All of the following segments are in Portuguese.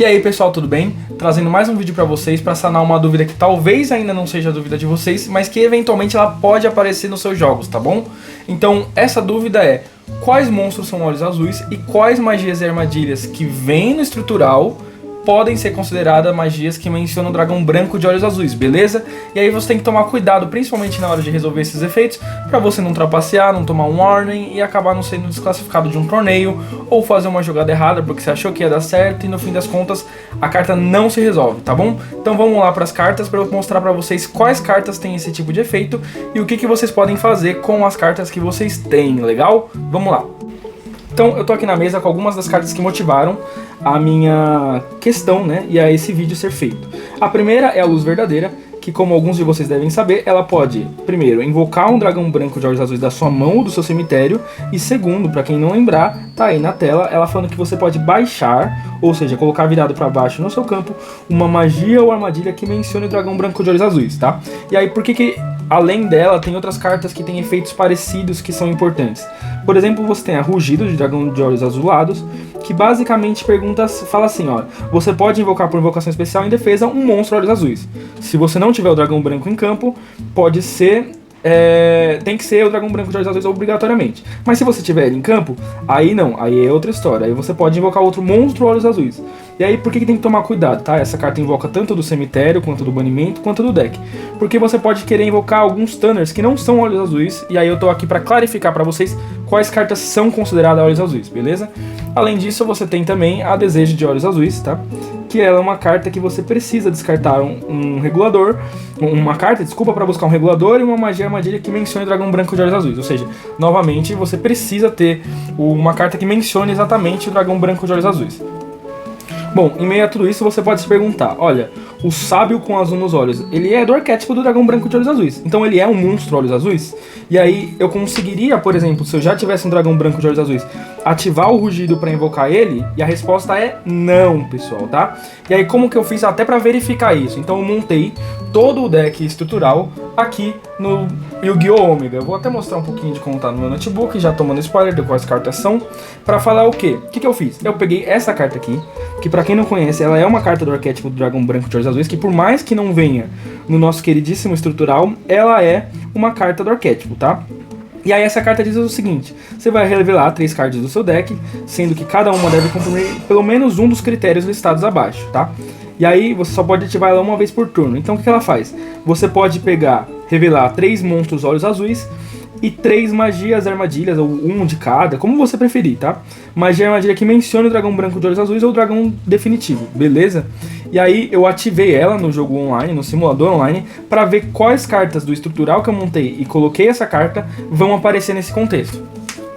E aí pessoal, tudo bem? Trazendo mais um vídeo pra vocês pra sanar uma dúvida que talvez ainda não seja a dúvida de vocês, mas que eventualmente ela pode aparecer nos seus jogos, tá bom? Então essa dúvida é: quais monstros são olhos azuis e quais magias e armadilhas que vêm no estrutural podem ser consideradas magias que mencionam o dragão branco de olhos azuis, beleza? E aí você tem que tomar cuidado, principalmente na hora de resolver esses efeitos, pra você não trapacear, não tomar um warning e acabar não sendo desclassificado de um torneio, ou fazer uma jogada errada porque você achou que ia dar certo e no fim das contas a carta não se resolve, tá bom? Então vamos lá para as cartas para eu mostrar pra vocês quais cartas têm esse tipo de efeito e o que vocês podem fazer com as cartas que vocês têm, legal? Vamos lá! Então eu tô aqui na mesa com algumas das cartas que motivaram a minha questão, né, e a esse vídeo ser feito. A primeira é a Luz Verdadeira, que como alguns de vocês devem saber, ela pode, primeiro, invocar um dragão branco de olhos azuis da sua mão ou do seu cemitério, e segundo, pra quem não lembrar, tá aí na tela, ela falando que você pode baixar, ou seja, colocar virado pra baixo no seu campo, uma magia ou armadilha que mencione o dragão branco de olhos azuis, tá? E aí, por que além dela, tem outras cartas que têm efeitos parecidos que são importantes? Por exemplo, você tem a Rugido de Dragão de Olhos Azulados, que basicamente fala assim, ó: você pode invocar por invocação especial em defesa um monstro olhos azuis. Se você não tiver o dragão branco em campo, pode ser... tem que ser o dragão branco de olhos azuis obrigatoriamente. Mas se você tiver ele em campo, aí não, aí é outra história. Aí você pode invocar outro monstro olhos azuis. E aí por que tem que tomar cuidado, tá? Essa carta invoca tanto do cemitério, quanto do banimento, quanto do deck. Porque você pode querer invocar alguns tanners que não são olhos azuis. E aí eu tô aqui pra clarificar pra vocês quais cartas são consideradas olhos azuis, beleza? Além disso, você tem também a Desejo de Olhos Azuis, tá? Que ela é uma carta que você precisa descartar um regulador, uma carta, desculpa, para buscar um regulador e uma magia armadilha que mencione o dragão branco de olhos azuis. Ou seja, novamente, você precisa ter uma carta que mencione exatamente o dragão branco de olhos azuis. Bom, em meio a tudo isso, você pode se perguntar: olha, o sábio com azul nos olhos, ele é do arquétipo do dragão branco de olhos azuis, então ele é um monstro olhos azuis? E aí eu conseguiria, por exemplo, se eu já tivesse um dragão branco de olhos azuis, ativar o rugido pra invocar ele? E a resposta é não, pessoal, tá? E aí como que eu fiz até pra verificar isso? Então eu montei todo o deck estrutural aqui no Yu-Gi-Oh! Omega. Eu vou até mostrar um pouquinho de como tá no meu notebook, já tomando spoiler de quais cartas são, pra falar o quê? O que eu fiz? Eu peguei essa carta aqui, que pra quem não conhece, ela é uma carta do arquétipo do dragão branco de olhos azuis, que por mais que não venha no nosso queridíssimo estrutural, ela é uma carta do arquétipo, tá? E aí essa carta diz o seguinte: você vai revelar 3 cards do seu deck, sendo que cada uma deve cumprir pelo menos um dos critérios listados abaixo, tá? E aí você só pode ativar ela uma vez por turno. Então o que ela faz? Você pode revelar 3 monstros olhos azuis e 3 magias armadilhas, ou um de cada, como você preferir, tá? Magia armadilha que mencione o dragão branco de olhos azuis ou o dragão definitivo, beleza? E aí eu ativei ela no jogo online, no simulador online, para ver quais cartas do estrutural que eu montei e coloquei essa carta vão aparecer nesse contexto.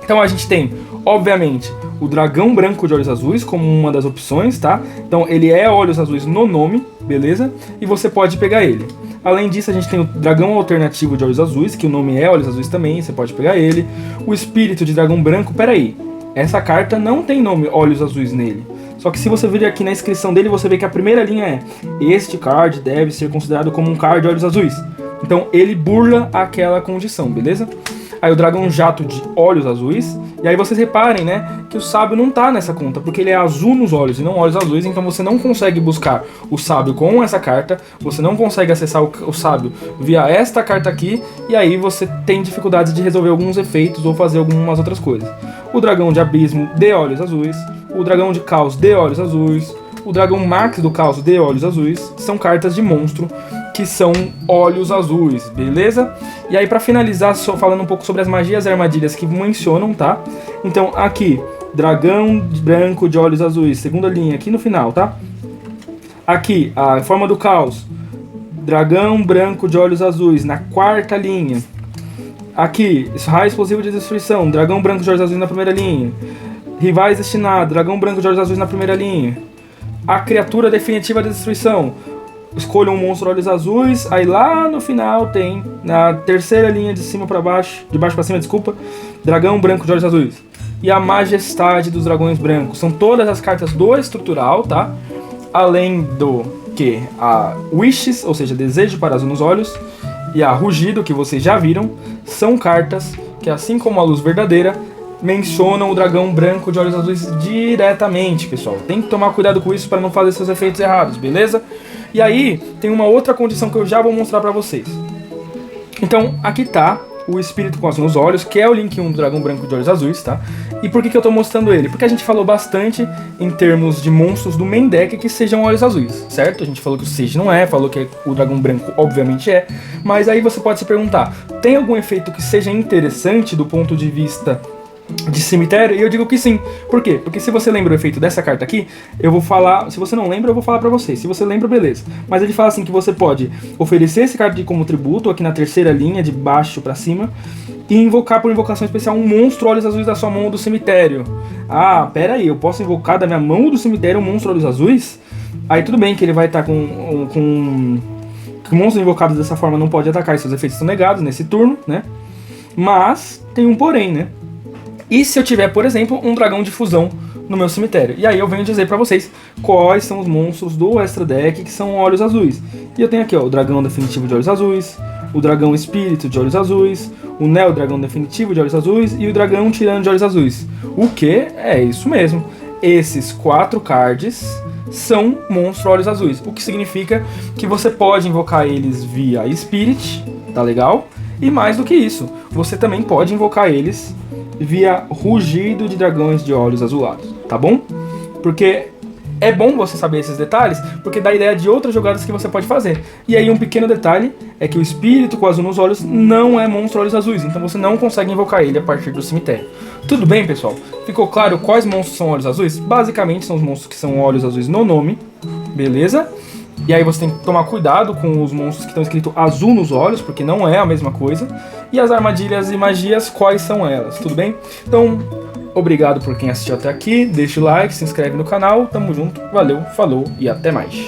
Então a gente tem, obviamente, o dragão branco de olhos azuis como uma das opções, tá? Então ele é olhos azuis no nome, beleza? E você pode pegar ele. Além disso, a gente tem o dragão alternativo de olhos azuis, que o nome é olhos azuis também, você pode pegar ele. O espírito de dragão branco, peraí, essa carta não tem nome olhos azuis nele. Só que se você vir aqui na inscrição dele, você vê que a primeira linha é: este card deve ser considerado como um card de olhos azuis. Então ele burla aquela condição, beleza? Aí o dragão jato de olhos azuis. E aí vocês reparem, né, que o sábio não tá nessa conta, porque ele é azul nos olhos e não olhos azuis. Então você não consegue buscar o sábio com essa carta, você não consegue acessar o sábio via esta carta aqui, e aí você tem dificuldades de resolver alguns efeitos ou fazer algumas outras coisas. O dragão de abismo de olhos azuis, o dragão de caos de olhos azuis, o dragão Max do caos de olhos azuis, são cartas de monstro que são olhos azuis, beleza? E aí pra finalizar, só falando um pouco sobre as magias e armadilhas que mencionam, tá? Então aqui, dragão branco de olhos azuis, segunda linha aqui no final, tá? Aqui, a forma do caos, dragão branco de olhos azuis na quarta linha. Aqui, raio explosivo de destruição, dragão branco de olhos azuis na primeira linha. Rivais destinados, dragão branco de olhos azuis na primeira linha. A criatura definitiva de destruição, escolha um monstro olhos azuis. Aí lá no final tem, na terceira linha de cima para baixo, de baixo para cima, desculpa, dragão branco de olhos azuis. E a majestade dos dragões brancos. São todas as cartas do estrutural, tá? Além do que a Wishes, ou seja, desejo para azul nos olhos, e a Rugido, que vocês já viram, são cartas que, assim como a Luz Verdadeira, mencionam o dragão branco de olhos azuis diretamente, pessoal. Tem que tomar cuidado com isso para não fazer seus efeitos errados, beleza? E aí, tem uma outra condição que eu já vou mostrar para vocês. Então, aqui tá o espírito com azul nos olhos, que é o Link 1 do dragão branco de olhos azuis, tá? E por que eu tô mostrando ele? Porque a gente falou bastante em termos de monstros do main deck que sejam olhos azuis, certo? A gente falou que o Sage não é, falou que o dragão branco obviamente é, mas aí você pode se perguntar, tem algum efeito que seja interessante do ponto de vista de cemitério? E eu digo que sim. Por quê? Porque se você lembra o efeito dessa carta aqui, eu vou falar, se você não lembra, eu vou falar pra você. Se você lembra, beleza. Mas ele fala assim que você pode oferecer esse card aqui como tributo, aqui na terceira linha, de baixo pra cima, e invocar por invocação especial um monstro olhos azuis da sua mão ou do cemitério. Ah, pera aí, eu posso invocar da minha mão ou do cemitério um monstro olhos azuis? Aí tudo bem que ele vai estar com monstros invocados dessa forma não pode atacar, e seus efeitos são negados nesse turno, né? Mas tem um porém, né? E se eu tiver, por exemplo, um dragão de fusão no meu cemitério? E aí eu venho dizer pra vocês quais são os monstros do extra deck que são olhos azuis. E eu tenho aqui, ó, o dragão definitivo de olhos azuis, o dragão espírito de olhos azuis, o neo dragão definitivo de olhos azuis e o dragão tirano de olhos azuis. O que? É isso mesmo. Esses 4 cards são monstros olhos azuis. O que significa que você pode invocar eles via Spirit, tá legal? E mais do que isso, você também pode invocar eles via rugido de dragões de olhos azulados, tá bom? Porque é bom você saber esses detalhes, porque dá ideia de outras jogadas que você pode fazer. E aí um pequeno detalhe é que o espírito com azul nos olhos não é monstro olhos azuis, então você não consegue invocar ele a partir do cemitério. Tudo bem, pessoal? Ficou claro quais monstros são olhos azuis? Basicamente são os monstros que são olhos azuis no nome, beleza? E aí você tem que tomar cuidado com os monstros que estão escrito azul nos olhos, porque não é a mesma coisa. E as armadilhas e magias, quais são elas, tudo bem? Então, obrigado por quem assistiu até aqui, deixa o like, se inscreve no canal, tamo junto, valeu, falou e até mais.